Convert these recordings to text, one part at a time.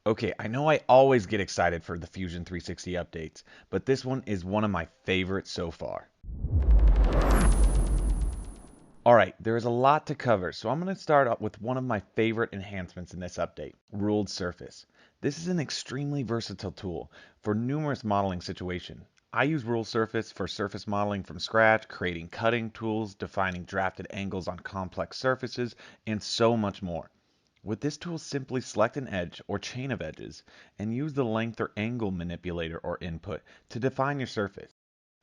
Okay, I know I always get excited for the Fusion 360 updates, but this one is one of my favorites so far. Alright, there is a lot to cover, so I'm going to start up with one of my favorite enhancements in this update, Ruled Surface. This is an extremely versatile tool for numerous modeling situations. I use Ruled Surface for surface modeling from scratch, creating cutting tools, defining drafted angles on complex surfaces, and so much more. With this tool, simply select an edge or chain of edges and use the length or angle manipulator or input to define your surface.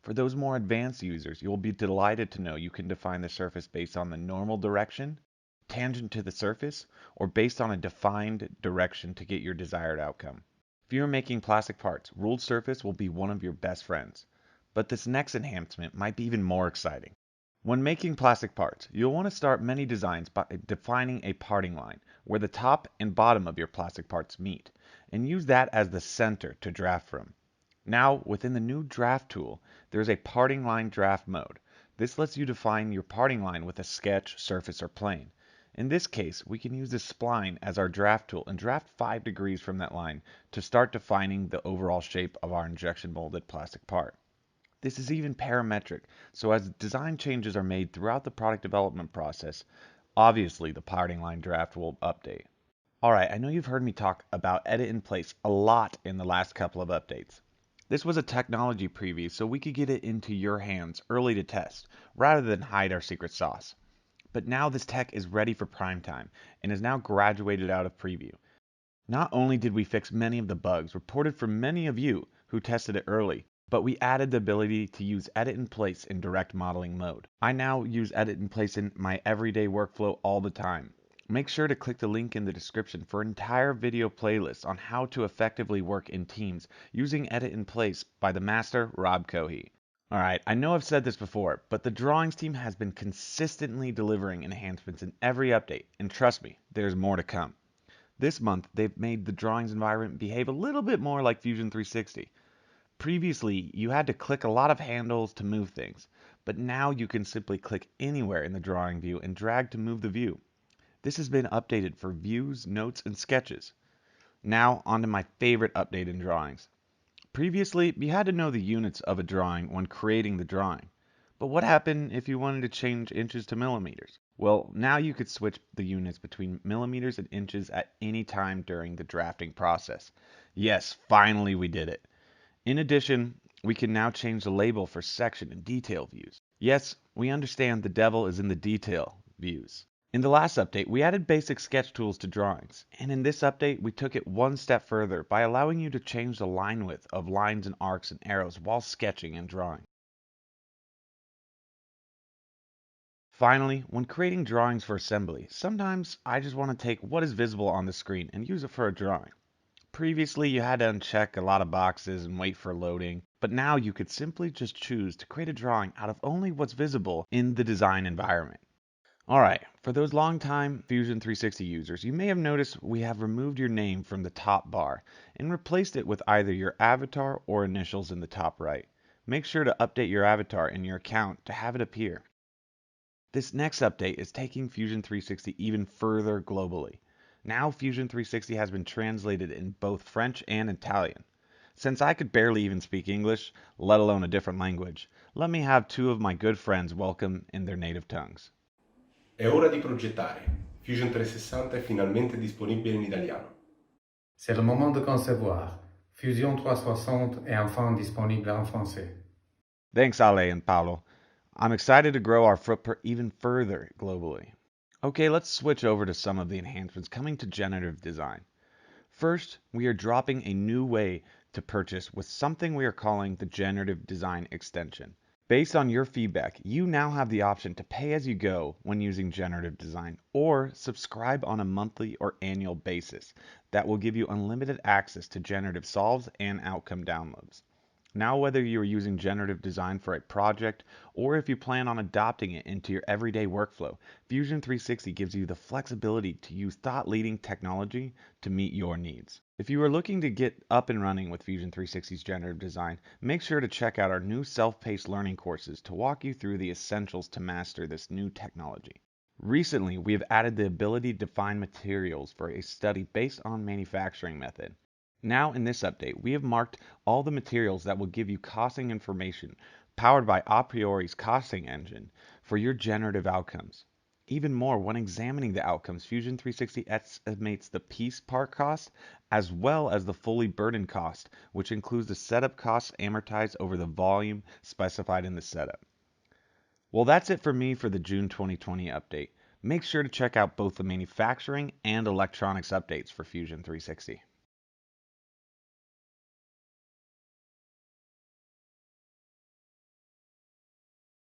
For those more advanced users, you will be delighted to know you can define the surface based on the normal direction, tangent to the surface, or based on a defined direction to get your desired outcome. If you are making plastic parts, ruled surface will be one of your best friends. But this next enhancement might be even more exciting. When making plastic parts, you'll want to start many designs by defining a parting line where the top and bottom of your plastic parts meet, and use that as the center to draft from. Now, within the new draft tool, there is a parting line draft mode. This lets you define your parting line with a sketch, surface, or plane. In this case, we can use the spline as our draft tool and draft 5 degrees from that line to start defining the overall shape of our injection molded plastic part. This is even parametric, so as design changes are made throughout the product development process, obviously the parting line draft will update. Alright, I know you've heard me talk about edit in place a lot in the last couple of updates. This was a technology preview so we could get it into your hands early to test, rather than hide our secret sauce. But now this tech is ready for prime time, and is now graduated out of preview. Not only did we fix many of the bugs reported from many of you who tested it early, but we added the ability to use edit in place in direct modeling mode. I now use edit in place in my everyday workflow all the time. Make sure to click the link in the description for an entire video playlist on how to effectively work in teams using edit in place by the master Rob Cohey. Alright, I know I've said this before, but the drawings team has been consistently delivering enhancements in every update, and trust me, there's more to come. This month, they've made the drawings environment behave a little bit more like Fusion 360. Previously, you had to click a lot of handles to move things, but now you can simply click anywhere in the drawing view and drag to move the view. This has been updated for views, notes, and sketches. Now, onto my favorite update in drawings. Previously, you had to know the units of a drawing when creating the drawing. But what happened if you wanted to change inches to millimeters? Well, now you could switch the units between millimeters and inches at any time during the drafting process. Yes, finally we did it. In addition, we can now change the label for section and detail views. Yes, we understand the devil is in the detail views. In the last update, we added basic sketch tools to drawings, and in this update, we took it one step further by allowing you to change the line width of lines and arcs and arrows while sketching and drawing. Finally, when creating drawings for assembly, sometimes I just want to take what is visible on the screen and use it for a drawing. Previously, you had to uncheck a lot of boxes and wait for loading, but now you could simply just choose to create a drawing out of only what's visible in the design environment. Alright, for those long-time Fusion 360 users, you may have noticed we have removed your name from the top bar and replaced it with either your avatar or initials in the top right. Make sure to update your avatar in your account to have it appear. This next update is taking Fusion 360 even further globally. Now Fusion 360 has been translated in both French and Italian. Since I could barely even speak English, let alone a different language, let me have two of my good friends welcome in their native tongues. È ora di progettare. Fusion 360 è finalmente disponibile in italiano. C'est le moment de concevoir. Fusion 360 est enfin disponible en français. Thanks, Ale and Paolo. I'm excited to grow our footprint even further globally. Okay, let's switch over to some of the enhancements coming to generative design. First, we are dropping a new way to purchase with something we are calling the Generative Design extension. Based on your feedback, you now have the option to pay as you go when using Generative Design, or subscribe on a monthly or annual basis that will give you unlimited access to generative solves and outcome downloads. Now, whether you are using generative design for a project or if you plan on adopting it into your everyday workflow, Fusion 360 gives you the flexibility to use thought-leading technology to meet your needs. If you are looking to get up and running with Fusion 360's generative design, make sure to check out our new self-paced learning courses to walk you through the essentials to master this new technology. Recently, we have added the ability to define materials for a study based on manufacturing method. Now in this update, we have marked all the materials that will give you costing information powered by a priori's costing engine for your generative outcomes. Even more, when examining the outcomes, Fusion 360 estimates the piece part cost as well as the fully burdened cost, which includes the setup costs amortized over the volume specified in the setup. Well, that's it for me for the June 2020 update. Make sure to check out both the manufacturing and electronics updates for Fusion 360.